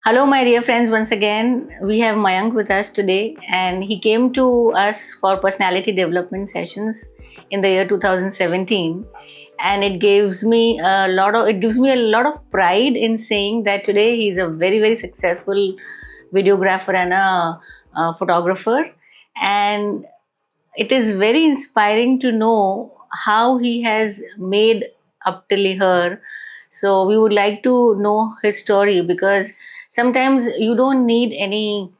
Hello, my dear friends. Once again, we have Mayank with us today, and he came to us for personality development sessions in the year 2017. And it gives me a lot of pride in saying that today he's a very successful videographer and a photographer. And it is very inspiring to know how he has made up till here. So we would like to know his story because sometimes you don't need any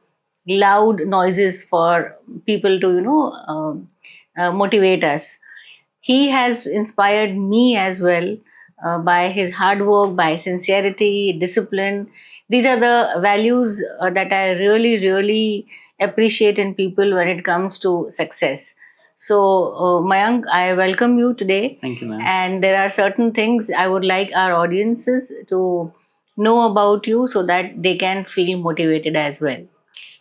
loud noises for people to motivate us. He has inspired me as well by his hard work, by sincerity, discipline. These are the values that I really appreciate in people when it comes to success. So, Mayank, I welcome you today. Thank you, ma'am. And there are certain things I would like our audiences to know about you so that they can feel motivated as well.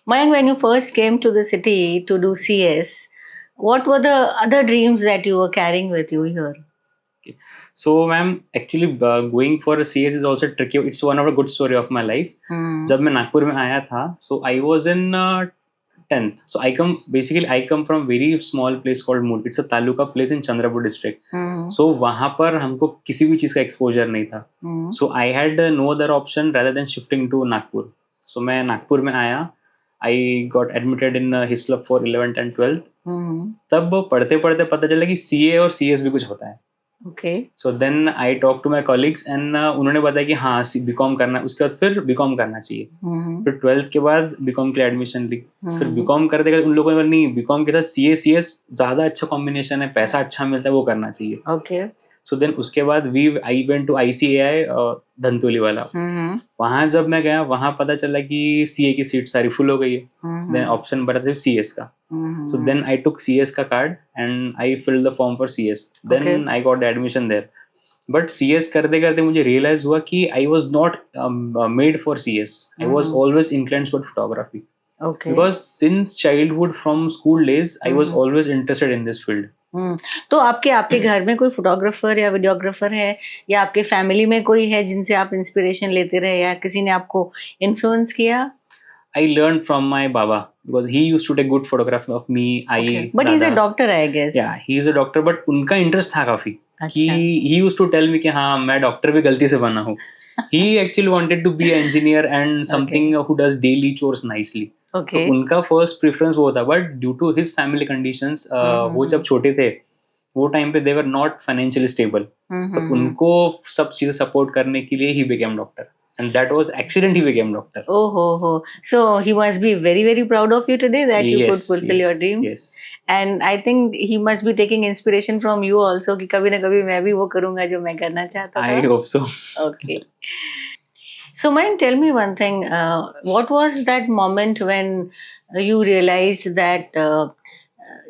Mayank, when you first came to the city to do CS, what were the other dreams that you were carrying with you here? Okay. So, ma'am, actually, going for a CS is also tricky. It's one of a good story of my life. Hmm. जब मैं नागपुर में आया था, so I was in 10th. So I come from very small place called Mool. It's a taluka place in Chandrapur district. Hmm. So वहाँ पर हमको किसी भी चीज़ का exposure नहीं था. Hmm. So I had no other option rather than shifting to Nagpur. So मैं नागपुर में आया. I got admitted in Hislop for 11th and 12th. Hmm. तब पढ़ते पढ़ते पता चला कि CA और CS भी कुछ होता है. Okay. So then I talk to my colleagues and उन्होंने बताया कि हाँ बीकॉम करना है. उसके बाद फिर बीकॉम करना चाहिए. Hmm. फिर 12th के बाद बीकॉम के लिए एडमिशन ली. फिर Hmm. बीकॉम करते करते उन लोगों ने नहीं, बीकॉम के साथ CS ज़्यादा अच्छा कॉम्बिनेशन है, पैसा अच्छा मिलता है, वो करना चाहिए. Okay. सो देन उसके बाद I went to ICAI Dhantoli वाला. Hmm. वहाँ जब मैं गया, वहाँ पता चला कि CA की सीट सारी फुल हो गई है. Hmm. देन ऑप्शन बचा था CS का. So then I took CS का card and I filled the form for CS. Then Okay. I got the admission there. But CS करते करते मुझे realize हुआ कि I was not made for CS. I was always inclined toward photography. Okay. Because since childhood, from school days, I was always interested in this field. तो आपके आपके घर में कोई फोटोग्राफर या वीडियोग्राफर है या आपके फैमिली में कोई है जिनसे आप इंस्पिरेशन लेते रहे या किसी ने आपको इन्फ्लुएंस किया? I learned from my baba because he used to take good photography of me. But he's a दादा. doctor, I guess. Yeah, he is a doctor, but उनका इंटरेस्ट था काफी. अच्छा. He used to tell me कि हाँ मैं doctor भी गलती से बना हूँ. He actually wanted to be an engineer and something who does daily chores nicely. Okay. तो उनका first preference वो था, but due to his family conditions, वो जब छोटे थे वो टाइम पे they were not financially stable. तो उनको सब चीजें सपोर्ट करने के लिए he became doctor. And that was accident he became doctor. Oh. So he must be very proud of you today that you could Yes, fulfill your yes, dreams. yes. And I think he must be taking inspiration from you also कि कभी ना कभी मैं भी वो करूँगा जो मैं करना चाहता था. I hope so. Okay. So, Mayank, tell me one thing. What was that moment when you realized that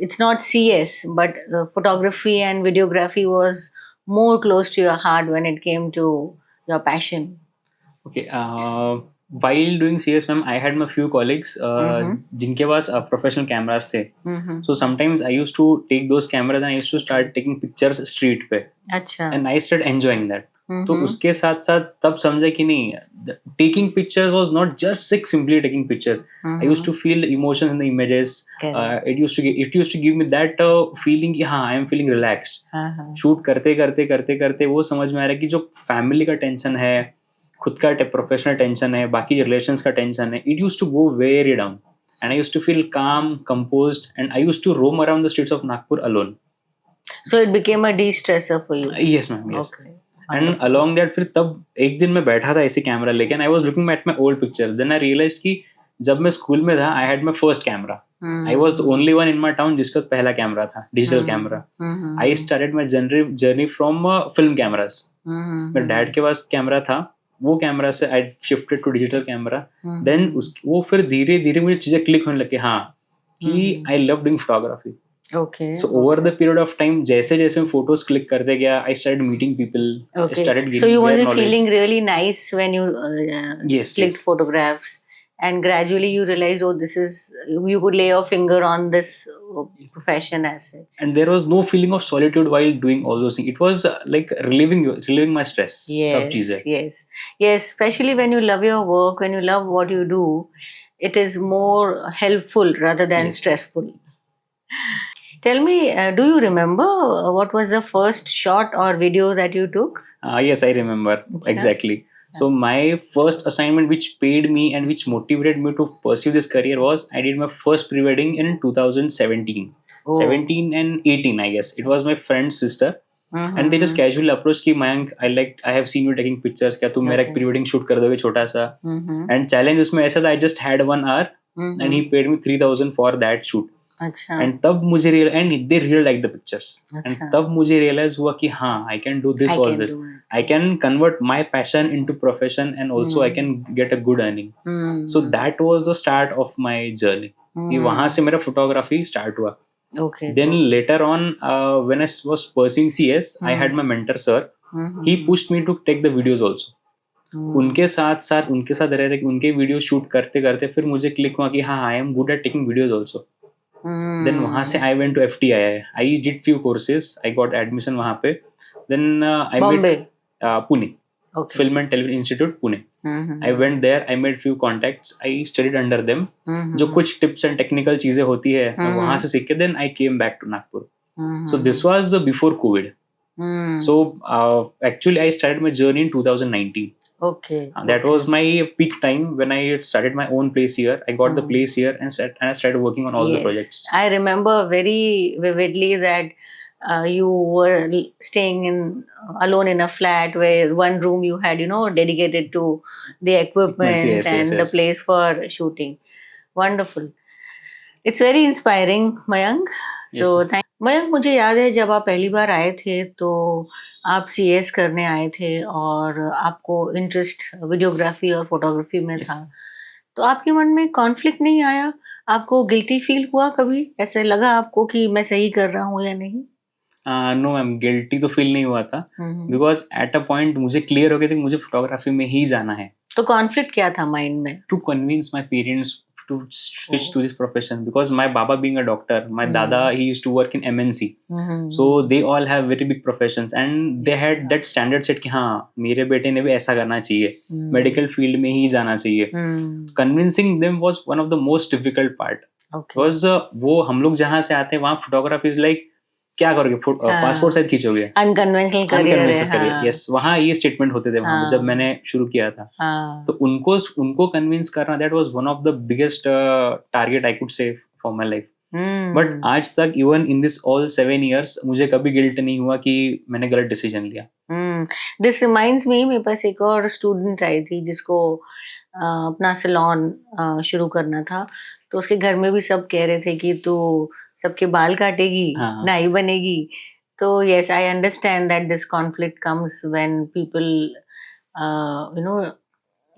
it's not CS, but photography and videography was more close to your heart when it came to your passion? Okay. While doing CS, ma'am, I had my few colleagues जिनके पास professional cameras थे. Mm-hmm. So sometimes I used to take those cameras and I used to start taking pictures street पे. अच्छा. And I started enjoying that. तो उसके साथ साथ तब समझा कि नहीं, taking pictures was not just like simply taking pictures. I used to feel the emotions in the images. It used to give me that feeling कि हाँ I am feeling relaxed. Shoot करते करते वो समझ में आ रहा है कि जो फैमिली का टेंशन है, खुद का प्रोफेशनल टेंशन है, बाकी रिलेशंस का टेंशन है, it used to go very down. And I used to feel calm, composed, and I used to roam around the streets of Nagpur alone. So it became a de-stressor for you. Yes, ma'am. Yes. Okay. And along that फिर तब एक दिन मैं बैठा था ऐसे camera लेके and I was looking at my old pictures. Then I realise कि जब मैं स्कूल में था I had my first camera. I was the only one in my town जिसका पहला कैमरा था, digital camera. I started my journey from film cameras. मेरे dad के पास कैमरा था, वो कैमरा से I shifted to digital camera. Then वो फिर धीरे धीरे मुझे चीजें क्लिक होने लगी हाँ कि I love doing photography. Okay. So over the period of time, जैसे मैं photos click करते गया, I started meeting people. Okay. I started So you getting was their knowledge. feeling really nice when you Yes, clicked yes. photographs, and gradually you realize, oh, this is, you could lay your finger on this profession as such. And there was no feeling of solitude while doing all those things. It was like relieving my stress. सब Yes, चीजें. yes, especially when you love your work, when you love what you do, it is more helpful rather than Yes. stressful. Tell me, do you remember what was the first shot or video that you took? Yes, I remember exactly. So my first assignment which paid me and which motivated me to pursue this career was I did my first pre-wedding in 2017. Oh. 17 and 18, I guess. It was my friend's sister. And they just Mhm. casually approached कि Mayank I have seen you taking pictures, क्या तुम मेरा एक Okay. pre-wedding shoot कर दोगे छोटा सा. Mhm. And challenge उसमें ऐसा था I just had 1 hour Mhm. and he paid me 3,000 for that shoot. अच्छा. And तब मुझे and they really liked the pictures. And अच्छा. तब मुझे realize हुआ कि हाँ, I can do this I all can this. do it. I can convert my passion into profession and also I can get a good earning. So that was the start of my journey. कि वहाँ से मेरा photography start हुआ. Okay. Then later on, when I was pursuing CS, I had my mentor sir. He pushed me to take the videos also. उनके साथ रह रहे उनके वीडियो शूट करते करते फिर मुझे क्लिक हुआ कि हाँ I am good at taking videos also. Then वहाँ से I went to FTI. I did few courses. I got admission वहाँ पे. Then I made Pune Film and Television Institute, Pune. I went there. I made few contacts. I studied under them. जो कुछ tips and technical चीजें होती है मैं वहाँ से सीख के then I came back to Nagpur. So this was before COVID. So actually I started my journey in 2019. Okay. That was my peak time when I started my own place here. I got the place here and I started working on all the projects. I remember very vividly that you were staying alone in a flat where one room you had, dedicated to the equipment and the place for shooting. Wonderful. It's very inspiring, Mayank. So Mayank, मुझे याद है जब आप पहली बार आए थे तो आप CS करने आए थे और आपको इंटरेस्ट वीडियोग्राफी और फोटोग्राफी में था, तो आपके मन में कॉन्फ्लिक्ट नहीं आया? आपको गिल्टी फील हुआ कभी? ऐसे लगा आपको कि मैं सही कर रहा हूँ या नहीं? नो मैम, गिल्टी तो फील नहीं हुआ था बिकॉज एट अ पॉइंट मुझे क्लियर हो गया था कि मुझे फोटोग्राफी में ही जाना है. तो कॉन्फ्लिक्ट क्या था माइंड में? To convince my parents to switch to this profession because my baba being a doctor, my dada he used to work in MNC, so they all have very big professions and they had that standard set कि हाँ मेरे बेटे ने भी ऐसा करना चाहिए, medical field में ही जाना चाहिए. Convincing them was one of the most difficult part because वो हम लोग जहाँ से आते हैं वहाँ photography is like क्या करोगे, पासपोर्ट साइज खींचोगे, अनकन्वेंशनल करियर. यस, वहाँ ये स्टेटमेंट होते थे वहाँ जब मैंने शुरू किया था. तो उनको कन्विंस करना that was one of the biggest target I could से फॉर माय लाइफ. बट आज तक even in this all 7 years मुझे कभी गिल्ट नहीं हुआ कि मैंने गलत डिसीजन लिया. दिस रिमाइंड्स मी, मेरे पास एक और स्टूडेंट आई थी जिसको अपना सैलून शुरू करना था, तो उसके घर में भी सब कह रहे थे कि तू सबके बाल काटेगी, नाई बनेगी. तो yes, I understand that this conflict comes when people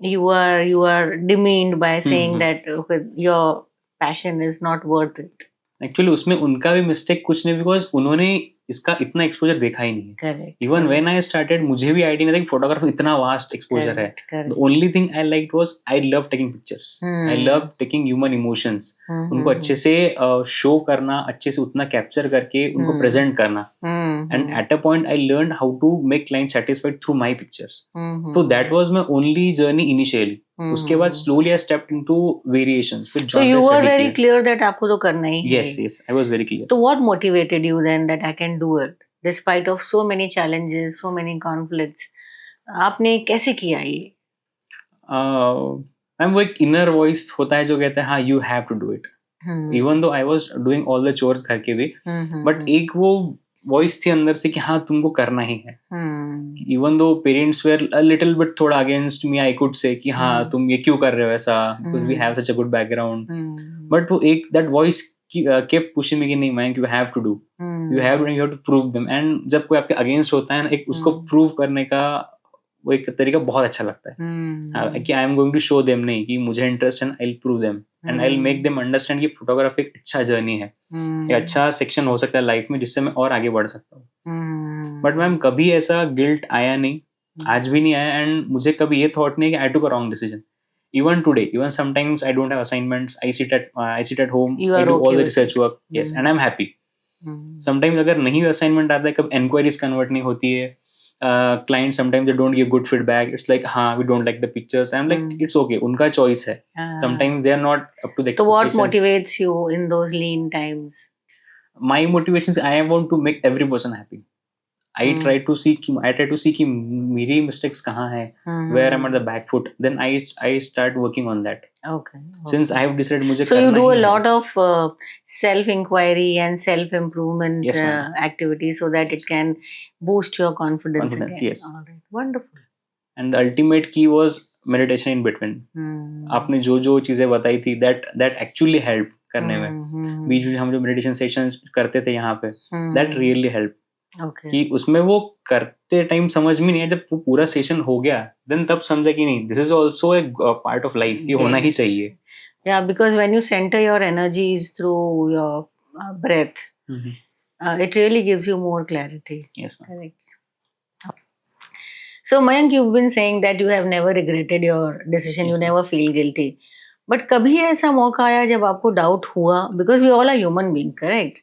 you are demeaned by saying that your passion is not worth it. Actually उसमें उनका भी मिस्टेक कुछ नहीं बिकॉज उन्होंने इसका इतना एक्सपोजर देखा ही नहीं. Correct. Even when I started मुझे भी आइडिया नहीं था कि फोटोग्राफी इतना वास्ट एक्सपोजर है. The only thing I liked was I love taking pictures. I love taking human emotions. उनको अच्छे से शो करना, अच्छे से उतना कैप्चर करके उनको प्रेजेंट करना. And at a point I learn how to make client satisfied through my pictures. So that was my only journey initially. उसके बाद slowly I stepped into variations. So you were very clear that आपको तो करना ही है. Yes, I was very clear. So what motivated you then that I can do it despite of so many challenges, so many conflicts? आपने कैसे किया ये? वो एक inner voice होता है जो कहता है हाँ you have to do it. Even though I was doing all the chores घर के भी, but एक वो वॉइस थी अंदर से कि हाँ तुमको करना ही है. Even though parents were a little bit थोड़ा against me, I could say कि हाँ तुम ये क्यों कर रहे हो ऐसा, because we have such a good background. But वो एक that voice kept pushing me कि नहीं मैंक you have to do, you have to prove them. and जब कोई आपके अगेंस्ट होता है ना, एक उसको प्रूव करने का वो एक तरीका बहुत अच्छा लगता है कि I am going to show them, नहीं कि मुझे इंटरेस्ट है, I will prove them and I will make them understand कि फोटोग्राफी एक अच्छा जर्नी है, एक अच्छा सेक्शन हो सकता है लाइफ में जिससे मैं और आगे बढ़ सकता हूँ. बट मैम कभी ऐसा गिल्ट आया नहीं, आज भी नहीं आया. एंड मुझे कभी ये थॉट नहीं कि I took a wrong decision. even today, even sometimes I don't have assignments, I sit at home, You I are do okay all the with research it. work, yes, and I'm happy. Sometimes अगर नहीं assignment आता है, कब enquiries convert नहीं होती है, clients sometimes they don't give good feedback, it's like हाँ we don't like the pictures, I'm like it's okay, उनका choice है. Sometimes they are not up to the So what expectations. motivates you in those lean times? My motivation is I want to make every person happy. I try to see कि मेरी mistakes कहाँ है, where I'm at the back foot, then I start working on that. Okay. Since I have decided मुझे So you करना do a ही है. lot of self-inquiry and self-improvement Yes, ma'am. activities so that it can boost your confidence again. Yes. All right. Wonderful. And the ultimate key was meditation in between. आपने जो चीजें बताई थी that actually helped करने में. बीच में हम जो meditation sessions करते थे यहाँ पे, that really helped. Okay. कि उसमें वो करते टाइम समझ में नहीं आया, जब वो पूरा सेशन हो गया देन तब समझा कि नहीं, this is also a part of life, ये होना ही चाहिए. Yeah, because when you center your energies through your breath, it really gives you more clarity. Yes, ma'am. Correct. So Mayank, you've been saying that you have never regretted your decision, Yes, you never feel guilty. But कभी ऐसा मौका आया जब आपको doubt हुआ, because we all are human being, correct?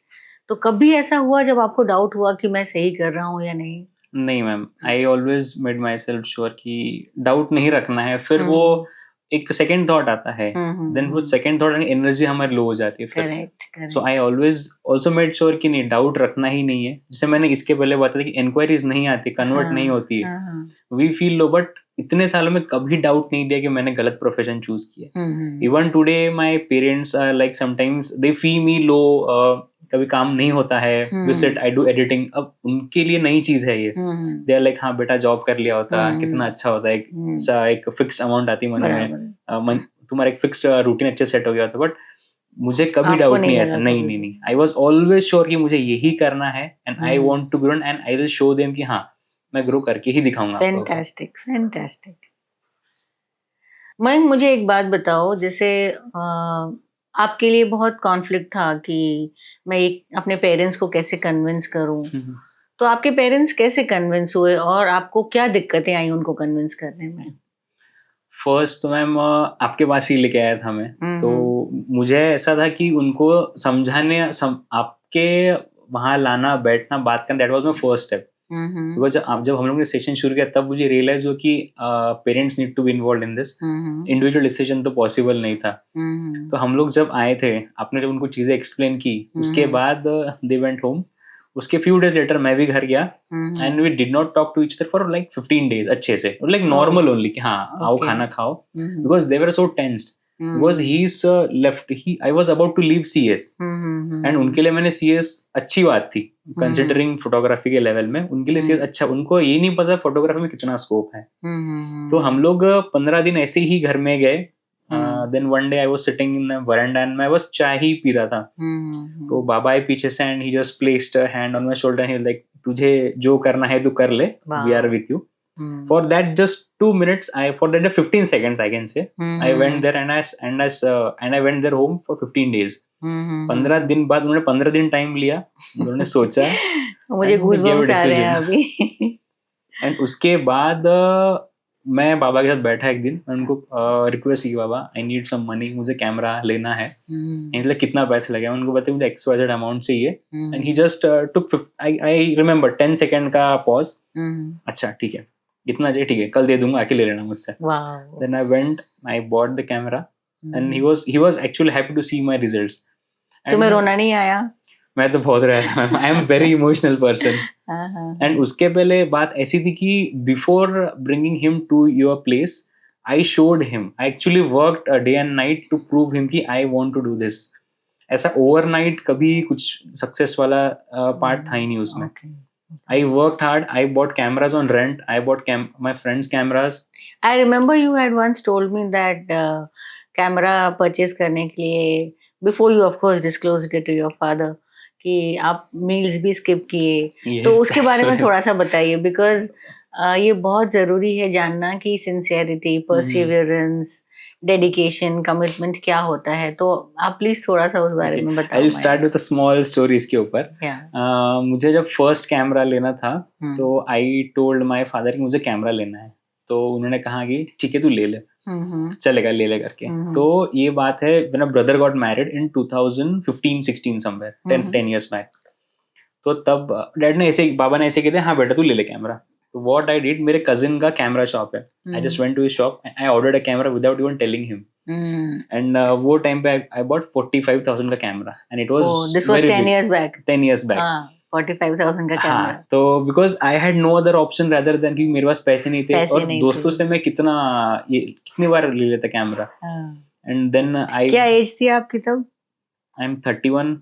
तो कभी ऐसा हुआ जब आपको डाउट हुआ कि मैं सही कर रहा हूँ या नहीं? नहीं ma'am, I always made my self sure कि डाउट नहीं रखना है. फिर वो एक सेकेंड थॉट आता है, देन वो सेकेंड थॉट एनर्जी हमारी लो हो जाती है फिर. So I always also made sure कि नहीं, डाउट रखना ही नहीं है. जैसे मैंने इसके पहले बताया कि इंक्वायरीज नहीं आती, कन्वर्ट नहीं होती है, वी फील लो, बट इतने सालों में कभी डाउट नहीं दिया कि मैंने गलत प्रोफेशन चूज किया. Even today my parents are like sometimes they feel me low, कभी काम नहीं होता है, विजिट आई डू एडिटिंग, अब उनके लिए नई चीज है ये. दे आर लाइक हाँ बेटा जॉब कर लिया होता कितना अच्छा होता है, एक फिक्स्ड अमाउंट आती मन में, तुम्हारा एक फिक्स्ड रूटीन अच्छे सेट हो गया होता. बट मुझे कभी डाउट नहीं ऐसा, नहीं. आई वॉज ऑलवेज श्योर कि मुझे यही करना है and I want to grow and I will show them कि हाँ मैं ग्रो करके ही दिखाऊंगा. फैंटास्टिक. मयंक, मुझे एक बात बताओ, जैसे आपके लिए बहुत कॉन्फ्लिक्ट था कि मैं अपने पेरेंट्स को कैसे कन्विंस करूं, तो आपके पेरेंट्स कैसे कन्विंस हुए और आपको क्या दिक्कतें आई उनको कन्विंस करने में? फर्स्ट तो मैम आपके पास ही लेके आया था मैं, तो मुझे ऐसा था कि उनको समझाने आपके वहां लाना, बैठना, बात करना, that was my first step. Because जब हम लोग ने सेशन शुरू किया तब मुझे रियलाइज हुआ कि parents need to be involve in this. Individual decision तो पॉसिबल नहीं था. तो हम लोग जब आए थे, आपने जब उनको चीजें एक्सप्लेन की, उसके बाद दे वेंट होम. उसके फ्यू डेज लेटर मैं भी घर गया and we did not talk to each other for like 15 days अच्छे से, लाइक नॉर्मल ओनली कि हाँ आओ खाना खाओ, because they were so tensed. Because he's left, I was about to leave CS, and उनके लिए मैंने CS अच्छी बात थी, considering photography के लेवल में उनके लिए CS अच्छा. उनको ये नहीं पता फोटोग्राफी में कितना स्कोप है. तो हम लोग 15 दिन ऐसे ही घर में गए. Then one day I was sitting in the veranda and मैं बस चाय ही पी रहा था. तो बाबा आए पीछे से and he just placed a hand on my shoulder and he was like, तुझे जो करना है तू कर ले, we are with you. For that just 2 minutes, for that 15 seconds I can say, I went there and I went there home for 15 days. 15 दिन बाद उन्होंने 15 दिन टाइम लिया, उन्होंने सोचा, मुझे गूज़बम्स आ रहे हैं अभी. एंड उसके बाद मैं बाबा के साथ बैठा एक दिन, मैं उनको रिक्वेस्ट की, बाबा आई नीड सम मनी, मुझे कैमरा लेना है. मतलब कितना पैसा लगेगा, उनको बताया मुझे XYZ अमाउंट चाहिए. And he just took I remember 10 second का पॉज. अच्छा ठीक है, इतना चाहिए, ठीक है कल दे दूंगा, आके ले लेना मुझसे. Then I went, I bought the camera and he was actually happy to see my results. तुम्हें रोना नहीं आया? मैं तो बहुत रोया था. I am very emotional person. And उसके पहले बात ऐसी थी कि before bringing him to your place, I showed him. I actually worked a day and night to prove him कि I want to do this. ऐसा overnight कभी कुछ success वाला part था ही नहीं उसमें. I worked hard. I bought cameras on rent. I bought my friends' cameras. I remember you had once told me that camera purchase करने के लिए, before you of course disclosed it to your father, कि आप meals भी skip किए. Yes, तो उसके बारे में थोड़ा सा बताइए, because ये बहुत ज़रूरी है जानना कि sincerity, perseverance, डेडिकेशन, कमिटमेंट क्या होता है. तो आप प्लीज थोड़ा सा उस बारे में बताओ. I will start with a small story इसके ऊपर. मुझे जब फर्स्ट कैमरा लेना था तो आई टोल्ड माय फादर कि मुझे कैमरा लेना है. तो उन्होंने कहा कि ठीक है तू ले ले. चलेगा ले ले करके। तो ये बात है when a brother got married in 2015-16 somewhere 10 years back। तो तब डैड ने ऐसे बाबा ने ऐसे कहते हाँ बेटा तू ले ले कैमरा। तो व्हाट आई डिड, मेरे कजिन का कैमरा शॉप है, I just went to his shop, I ordered a camera without even telling him. And वो टाइम पे आई बॉट 45,000 का camera and it was this was 10 years back 10 years back। 45,000 का camera. हाँ, तो because I had no other option rather than कि मेरे पास पैसे नहीं थे, और दोस्तों से मैं कितनी बार ले लेता कैमरा। एंड देन आई, क्या एज थी आपकी तब? I am 31।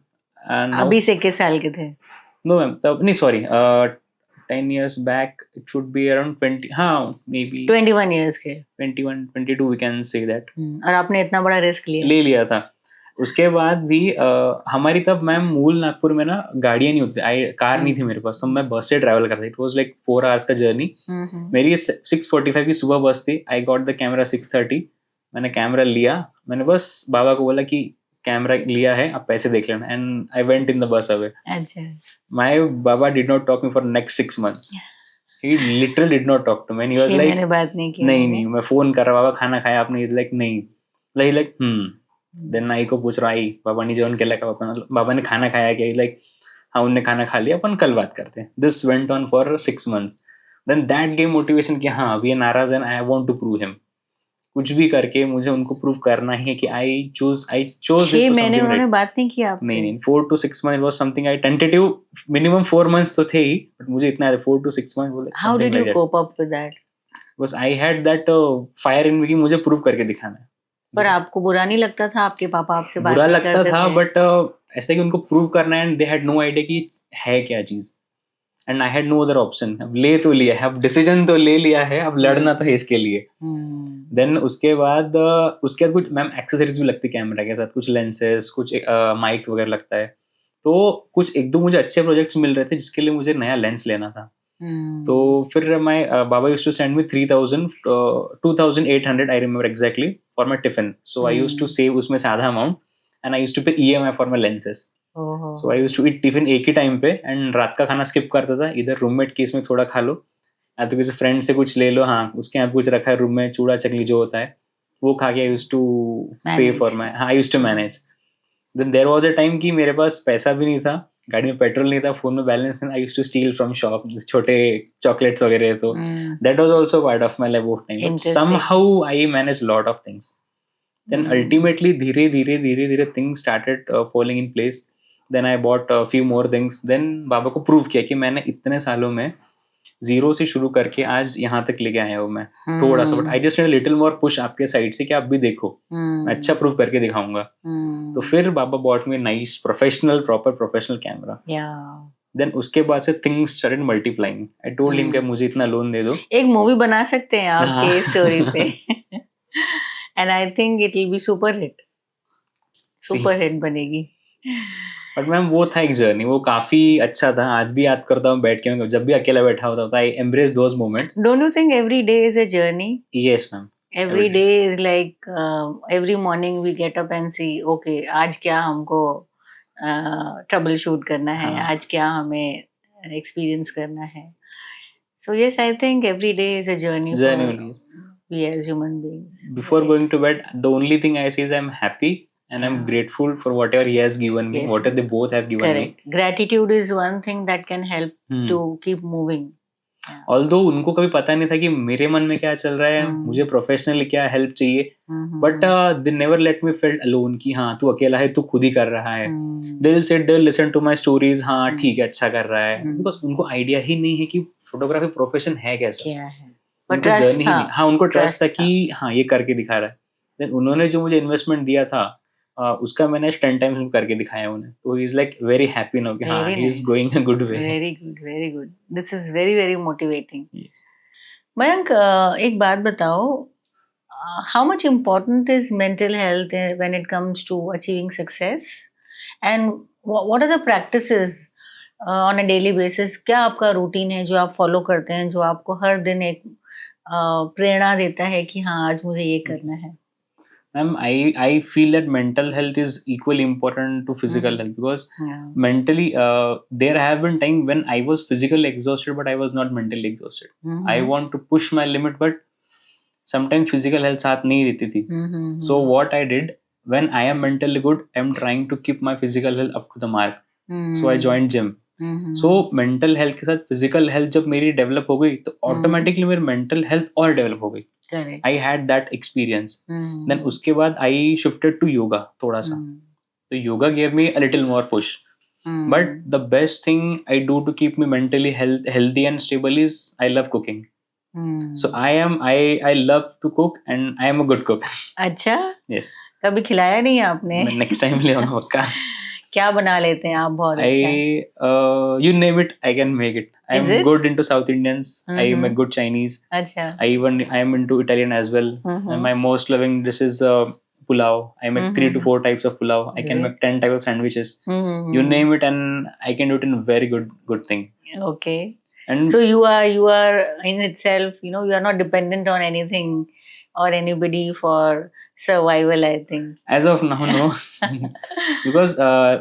अभी से किस साल के थे? नो मैम तब नहीं, sorry 10 years back it should be around 20, हाँ maybe 21 years के, 21 22 we can say that। और आपने इतना बड़ा रिस्क ले लिया था। उसके बाद भी हमारी तब मैम मूल नागपुर में ना गाड़ियाँ नहीं होती, कार नहीं थी मेरे पास, तो मैं बस से ट्रैवल करता। इट वाज लाइक 4 hours का जर्नी। मेरी 6:45 की सुबह बस थी। I got the camera 6:30। मैंने कैमरा लिया, मैंने बस बाबा को बोला कि कैमरा लिया है, आप पैसे देख लेना, and I went in the bus away. My Baba did not talk me for next 6 months। He literally did not talk to me and he was like, मैंने बात नहीं की। नहीं मैं फोन कर रहा, बाबा खाना खाया आपने? He's like नहीं, like देन आई को पूछ रहा, आई बाबा ने जेवण केलं का? बाबा ने खाना खाया क्या? लाइक हाँ उनने खाना खा लिया, अपन कल बात करते हैं। This went on for 6 months। Then that gave motivation कि हाँ अभी ये नाराज है, I want to prove him. कुछ भी करके मुझे उनको प्रूव करना ही है कि आई चोज 6 महीने उन्होंने बात नहीं किया आपसे? नहीं 4 to 6 months was something I tentative, minimum 4 months तो थे ही, बट मुझे इतना 4 to 6 months बोले। How did you cope up with that? बस I had that fire in me कि मुझे प्रूव करके दिखाना है। पर आपको बुरा नहीं लगता था आपके पापा आपसे बात बुरा नहीं लगता था, बट ऐसा कि उनको प्रूव करना है, and they had no idea कि है क्या चीज, and I had no other option. अब ले तो लिया है, अब डिसीजन तो ले लिया है, अब लड़ना तो है इसके लिए। देन उसके बाद कुछ मैम एक्सेसरीज भी लगती कैमरा के साथ, कुछ लेंसेज, कुछ माइक वगैरह लगता है। तो कुछ 1-2 मुझे अच्छे प्रोजेक्ट्स मिल रहे थे जिसके लिए मुझे नया लेंस लेना था। तो फिर माय बाबा used to send me 2,800 I remember exactly for my tiffin. So I used to save उसमें से आधा amount, and I used to pay EMI for my lenses. So I used to eat tiffin एक ही time पे, and रात का खाना skip करता था। इधर रूममेट केस में थोड़ा खा लो, या तो किसी फ्रेंड से कुछ ले लो, हाँ उसके यहाँ कुछ रखा है रूम में, चूड़ा चकली जो होता है वो खा के I used to pay for my, हाँ I used to manage. Then there was a time कि मेरे पास पैसा भी नहीं था, गाड़ी में पेट्रोल नहीं था, फोन में बैलेंस नहीं, I used to steal from shop छोटे चॉकलेट्स वगैरह। तो that was also part of my life of time, but somehow I manage lot of things. Then ultimately धीरे धीरे things started falling in place. Then I bought few more things. Then बाबा को prove किया कि मैंने इतने सालों में जीरो से शुरू करके आज यहाँ तक लेके आया हूँ मैं, थोड़ा सा, but I just need little more push आपके साइड से कि आप भी देखो, मैं अच्छा प्रूव करके दिखाऊंगा। तो फिर बाबा bought me nice proper professional camera. Then उसके बाद से things started multiplying. I told him कि मुझे इतना लोन दे दो। एक मूवी बना सकते हैं आपके स्टोरी पे, and I think it will be super hit बनेगी। बट मैम वो था एक जर्नी, वो काफी अच्छा था। आज भी याद करता हूँ बैठ के, जब भी अकेला बैठा होता था, I embrace those moments. Don't you think every day is a journey? Yes ma'am, every day is like every morning we get up and see okay आज क्या हमको trouble shoot करना है, आज क्या हमें experience करना है. So yes, I think every day is a journey for we as human beings. Before going to bed, the only thing I say is I'm happy and I'm grateful for whatever he has given me, whatever they both have given me. Gratitude is one thing that can help to keep moving. Although उनको कभी पता नहीं था कि मेरे मन में क्या चल रहा है, मुझे प्रोफेशनली क्या हेल्प चाहिए, but they never let me felt alone कि हाँ तू अकेला है, तू खुद ही कर रहा है. They will sit, they will listen to my stories, हाँ ठीक है अच्छा कर रहा है, बिकॉज उनको आइडिया ही नहीं है कि फोटोग्राफी प्रोफेशन है कैसा, उनको जर्नी ही नहीं. हाँ उनको ट्रस्ट था कि हाँ ये करके दिखा रहा है. देन उन्होंने जो मुझे इन्वेस्टमेंट दिया था उसका मैंने 10 टाइम्स करके दिखाया उन्हें, तो he is like very happy now कि हाँ he is going a good way. Very good. This is very motivating. Mayank, एक बात बताओ, how much important is mental health when it comes to achieving success, and what are the practices on a daily basis? क्या आपका routine है जो आप follow करते हैं, जो आपको हर दिन एक प्रेरणा देता है कि हाँ आज मुझे ये करना है? Ma'am, I feel that mental health is equally important to physical health, because mentally there have been times when I was physically exhausted but I was not mentally exhausted. I want to push my limit, but sometimes physical health साथ नहीं देती थी. So what I did, when I am mentally good, I am trying to keep my physical health up to the mark. So I joined gym. So mental health के साथ physical health जब मेरी develop हो गई तो automatically मेरी mental health और develop हो गई. I had that experience. Then उसके बाद आई शिफ्टेड टू योगा थोड़ा सा. तो yoga gave me a little more push. But the best thing I do to keep me mentally healthy and stable is I love cooking. So I love to cook and I am a good cook. अच्छा. Yes. कभी खिलाया नहीं आपने? Next time ले आऊंगा पक्का. क्या बना लेते हैं आप बहुत अच्छा? You name it, I can make it. I am good into South Indians. I make good Chinese. अच्छा. I am into Italian as well. And my most loving dish is pulao. I make 3 to 4 types of pulao. I can make 10 types of sandwiches. You name it, and I can do it in a very good thing. Okay. And so you are in itself, you are not dependent on anything or anybody for survival, I think. As of now, no. Because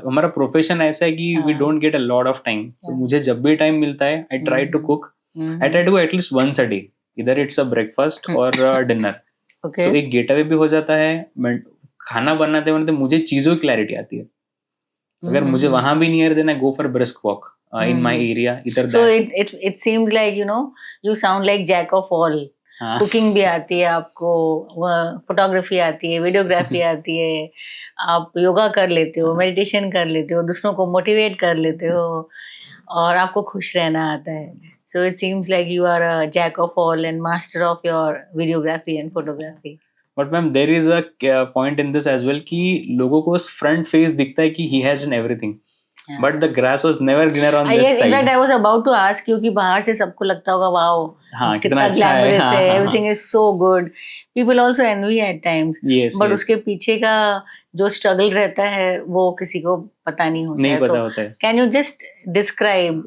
हमारा profession ऐसा है कि we don't get a lot of time. So मुझे जब भी time मिलता है, I try to cook. I try to cook at least once a day. Either it's a breakfast or a dinner. Okay. So एक get away भी हो जाता है. खाना बनाते बनाते मुझे चीजों की क्लैरिटी आती है. अगर मुझे वहां भी नहीं है, then I go for brisk walk in my area. Either so it seems like you sound like jack of all. Cooking भी आती है आपको, फोटोग्राफी आती है, वीडियोग्राफी आती है, आप योगा कर लेते हो, मेडिटेशन कर लेते हो, दूसरों को मोटिवेट कर लेते हो, और आपको खुश रहना आता है. So it seems like you are a jack of all and master of your videography and photography. But ma'am there is a point in this as well कि लोगों को फ्रंट फेस दिखता है कि he has done everything. But the grass was never greener on this side. In fact, I was about to ask you कि बाहर से सबको लगता होगा वाओ कितना glamorous है, everything is so good. People also envy at times. Yes. But उसके पीछे का जो struggle रहता है वो किसी को पता नहीं होता है. नहीं पता होता है. Can you just describe,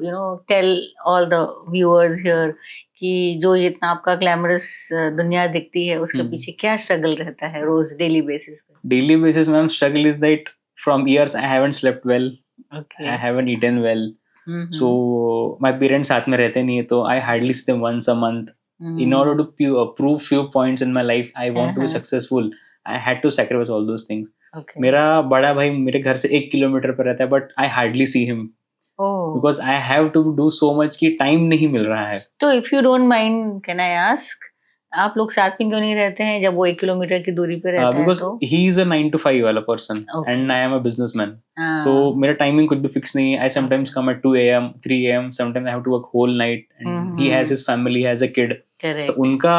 tell all the viewers here कि जो इतना आपका glamorous दुनिया दिखती है उसके पीछे क्या struggle रहता है रोज daily basis पे? Daily basis, ma'am, struggle is that from years I haven't slept well. Okay. I haven't eaten well. So my parents साथ में रहते नहीं है, तो I hardly see them once a month. In order to prove few points in my life, I want to be successful. I had to sacrifice all those things. Okay. मेरा बड़ा भाई मेरे घर से 1 किलोमीटर पर रहता है, but I hardly see him. Oh. Because I have to do so much कि time नहीं मिल रहा है. तो if you don't mind, can I ask? आप लोग साथ में क्यों नहीं रहते हैं जब वो 1 किलोमीटर की दूरी पे रहता है? Because he is a 9 to 5 वाला person. Okay. And I am a businessman. तो मेरा टाइमिंग कुछ भी फिक्स नहीं है. I sometimes come at 2 a.m., 3 a.m. Sometimes I have to work whole night. And he has his family, he has a kid. Correct. तो उनका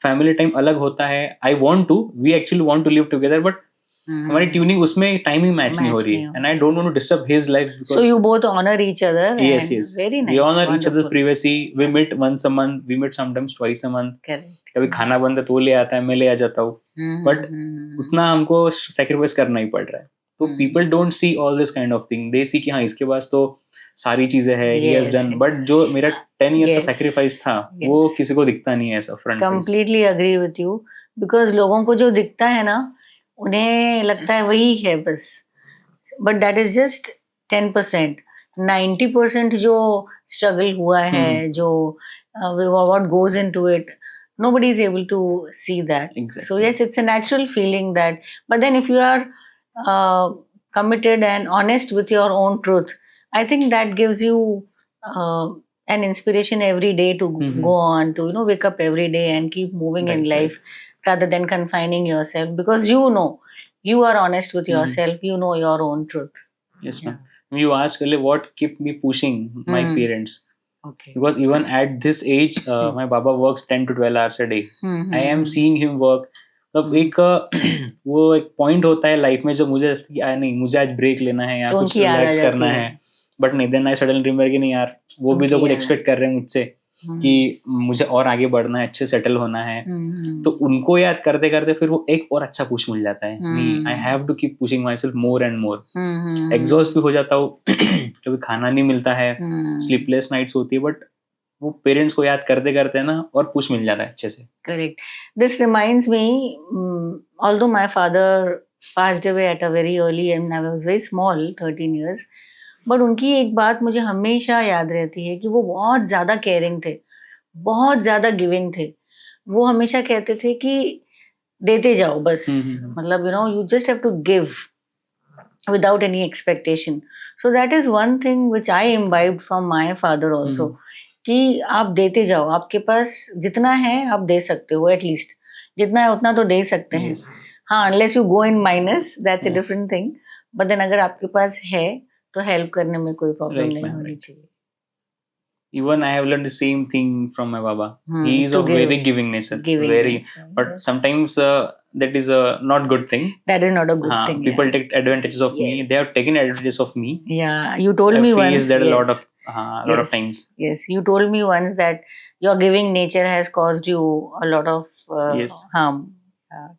family time अलग होता है. We actually want to live together, but हमारी tuning उसमें timing match नहीं हो रही है. And I don't want to disturb his life. So you both honor each other. Yes. Very nice. We honor each other's privacy. We meet once a month. We meet sometimes twice a month. Correct. कभी खाना बनता है तो वो ले आता है, मैं ले आ जाता हूँ. But उतना हमको sacrifice करना ही पड़ रहा है. तो people don't see all this kind of thing. They see कि हाँ इसके पास तो सारी चीजें हैं. He has done. But जो मेरा 10 years का sacrifice था वो किसी को दिखता नहीं है ऐसा front face. Completely agree with you. Because लोगों को जो दिखता है ना उन्हें लगता है वही है बस. But that is just 10%. 90% जो struggle हुआ है, जो what goes into it, nobody is able to see that. Exactly. So yes, it's a natural feeling that. But then if you are committed and honest with your own truth, I think that gives you an inspiration every day to go on, to wake up every day and keep moving in life. Rather than confining yourself, because you are honest with yourself, you know your own truth. Yes, ma'am. You asked earlier what kept me pushing my parents. Okay. Because even at this age, my baba works 10 to 12 hours a day. I am seeing him work. तब वो एक point होता है life में जब मुझे नहीं मुझे आज ब्रेक लेना है या कुछ रिलैक्स करना है. बट नहीं, देन आई सडनली रिमेंबर कि नहीं यार वो भी तो कुछ एक्सपेक्ट कर रहे हैं मुझसे कि मुझे और आगे बढ़ना है, अच्छे सेटल होना है. तो उनको याद करते करते फिर वो एक और अच्छा पुश मिल जाता है. नहीं, I have to keep pushing myself more and more. Exhaust भी हो जाता हूँ, कभी खाना नहीं मिलता है, स्लीपलेस नाइट्स होती है, बट वो पेरेंट्स को याद करते करते ना और पुश मिल जाता है अच्छे से. Correct. This reminds me, although my father passed away at a very early age, I was very small, 13 years. But उनकी एक बात मुझे हमेशा याद रहती है कि वो बहुत ज़्यादा केयरिंग थे, बहुत ज़्यादा गिविंग थे. वो हमेशा कहते थे कि देते जाओ बस, मतलब you just have to give without any expectation. So that is one thing which I imbibed from my father also, कि आप देते जाओ, आपके पास जितना है आप दे सकते हो, एटलीस्ट जितना है उतना तो दे सकते हैं. हाँ, unless you go in minus, that's a different thing. But then अगर आपके पास है तो हेल्प करने में कोई प्रॉब्लम नहीं होनी चाहिए. Even I have learned the same thing from my Baba. He is of very giving nature. But sometimes that is a not good thing. That is not a good thing. People take advantages of me. They have taken advantages of me. Yeah, you told me once. I faced that a lot of times. Yes, you told me once that your giving nature has caused you a lot of harm.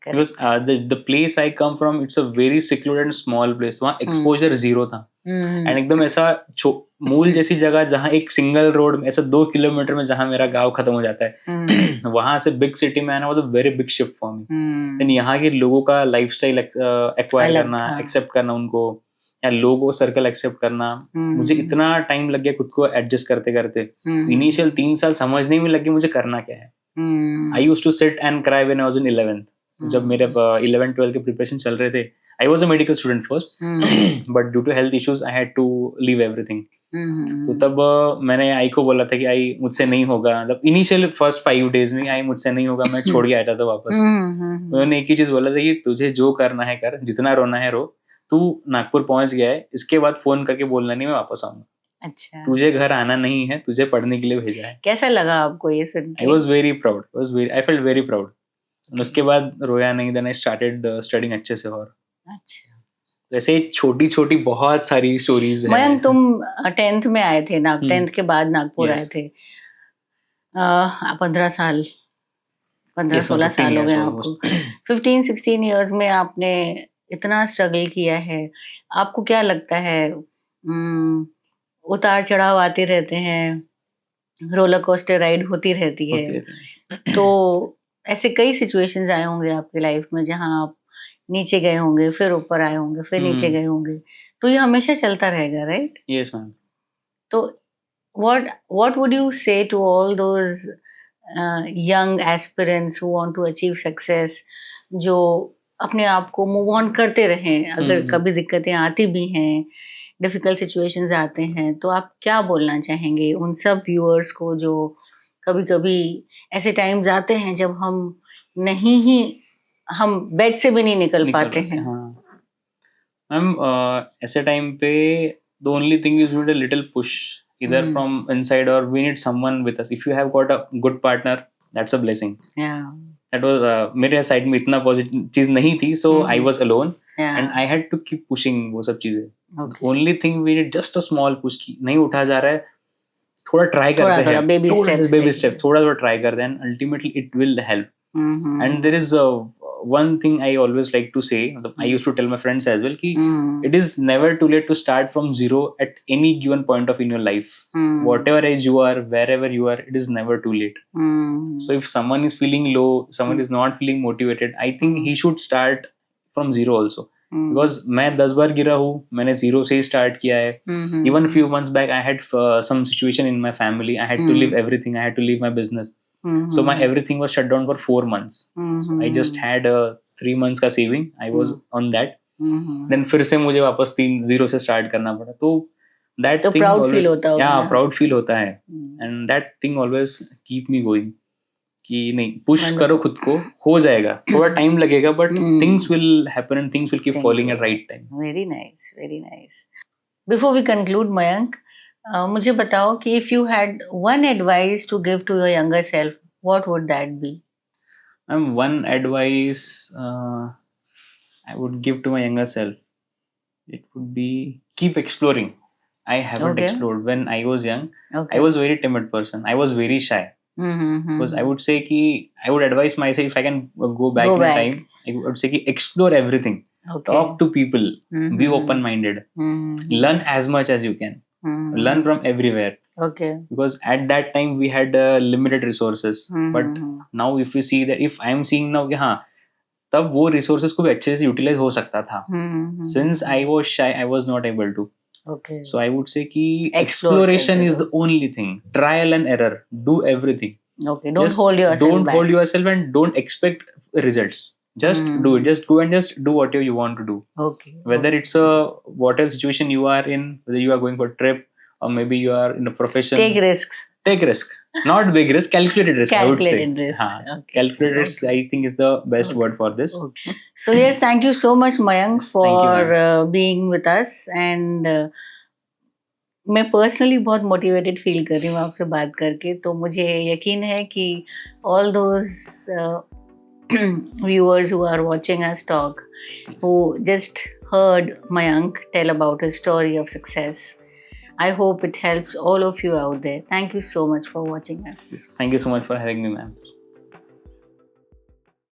Because the place I come from, it's a very secluded and small place. वहाँ exposure zero था. And एकदम ऐसा मूल जैसी जगह जहाँ एक single road में ऐसा 2 किलोमीटर में जहाँ मेरा गांव खत्म हो जाता है, वहां से बिग सिटी में आना वो तो very big shift for me. Then यहाँ के लोगों का लाइफस्टाइल एक्वायर करना, एक्सेप्ट करना उनको, या लोगो सर्कल एक्सेप्ट करना, मुझे इतना टाइम लग गया खुद को एडजस्ट करते करते. इनिशियल 3 साल समझने में लग गया मुझे करना क्या है. I used to sit and cry when I was in 11th. जब मेरे 11-12 के प्रिपरेशन चल रहे थे, I was a medical student first, but due to health issues I had to leave everything. तो तब मैंने आई को बोला था कि आई मुझसे नहीं होगा. मतलब इनिशियल फर्स्ट 5 days में आई मुझसे नहीं होगा, मैं छोड़ के आया था वापस. उन्होंने एक ही चीज बोला था कि तुझे जो करना है कर, जितना रोना है रो, तू नागपुर पहुंच गया है, इसके बाद फोन करके बोलना नहीं मैं वापस आऊंगा. अच्छा, तुझे घर आना नहीं है, तुझे पढ़ने के लिए भेजा है. कैसा लगा आपको ये सुन के? I was very proud. I felt very proud. उसके बाद रोया नहीं. देन आई स्टार्टेड स्टडीइंग अच्छे से. और अच्छा, वैसे छोटी छोटी बहुत सारी स्टोरीज हैं. मयंक, तुम 10th में आए थे, 10th के बाद नागपुर आए थे. 15 साल 15-16 साल हो गए आपको. 15-16 years में आपने इतना स्ट्रगल किया है. आपको क्या लगता है, उतार चढ़ाव आते रहते हैं, रोलर कोस्टर राइड होती रहती है, तो ऐसे कई सिचुएशंस आए होंगे आपकी लाइफ में जहां आप नीचे गए होंगे, फिर ऊपर आए होंगे, फिर नीचे गए होंगे, तो ये हमेशा चलता रहेगा, राइट? Yes ma'am. तो what would you say to all those young aspirants who want to achieve success, जो अपने आप को मूव ऑन करते रहें, अगर कभी दिक्कतें आती भी हैं, डिफिकल्ट सिचुएशंस आते हैं, तो आप क्या बोलना चाहेंगे उन सब व्यूअर्स को जो कभी कभी ऐसे टाइम्स आते हैं जब हम बेड से भी नहीं निकल पाते हैं? मैम, ऐसे टाइम पे the only thing is need a little push, either from inside or we need someone with us. If you have got a good partner, that's a blessing. That was मेरे side में इतना positive चीज नहीं थी, so I was alone and I had to keep pushing वो सब चीजें. Only thing we need just a small push, की नहीं उठा जा रहा है, थोड़ा ट्राई करते हैं, बेबी स्टेप थोड़ा ट्राई करते हैं, ultimately it will help. And there is one thing I always like to say, I used to tell my friends as well, ki it is never too late to start from zero at any given point of in your life. Whatever age you are, wherever you are, it is never too late. So if someone is feeling low, someone is not feeling motivated, I think he should start from zero also. Because मैं 10 बार गिरा हूँ, मैंने zero से ही start किया है. Even few months back I had some situation in my family, I had to leave everything, I had to leave my business. So my everything was shut down for 4 months. So I just had 3 months का saving. I was on that. Then फिर से मुझे वापस 0 से start करना पड़ा. तो that thing proud always, feel होता होगा. Yeah, proud feel होता है. And that thing always keep me going. कि नहीं, push करो खुद को, हो जाएगा. थोड़ा time लगेगा, but things will happen and things will keep falling at right time. Very nice, very nice. Before we conclude, Mayank, मुझे बताओ कि if you had one advice to give to your younger self, what would that be? One advice I would give to my younger self, it would be keep exploring. I haven't explored. When I was young, I was a very timid person. I was very shy. Because I would say कि I would advise myself, if I can go back in time, I would say कि explore everything. Talk to people. Be open-minded. Learn as much as you can. Learn from everywhere. Because at that time we had limited resources. But now if we see that, if I am seeing now कि हाँ, तब वो resources को भी अच्छे से utilize हो सकता था. Since I was shy, I was not able to. So I would say कि exploration is the only thing. Trial and error. Do everything. Okay, don't hold yourself don't back. hold yourself and don't expect results. Just do it. Just go and just do whatever you want to do. Okay. Whether it's a whatever situation you are in, whether you are going for a trip or maybe you are in a profession. Take risks. Take risk. Not big risk, calculated risk, I would say. Calculated risks. Okay. Calculated risk, I think, is the best word for this. Okay. So yes, thank you so much, Mayank, Yes, thank you, for being with us. And मैं personally बहुत motivated feel कर रही हूँ आपसे बात करके. तो मुझे यकीन है कि all those viewers who are watching us talk, who just heard Mayank tell about his story of success, I hope it helps all of you out there. Thank you so much for watching us. Thank you so much for having me, ma'am.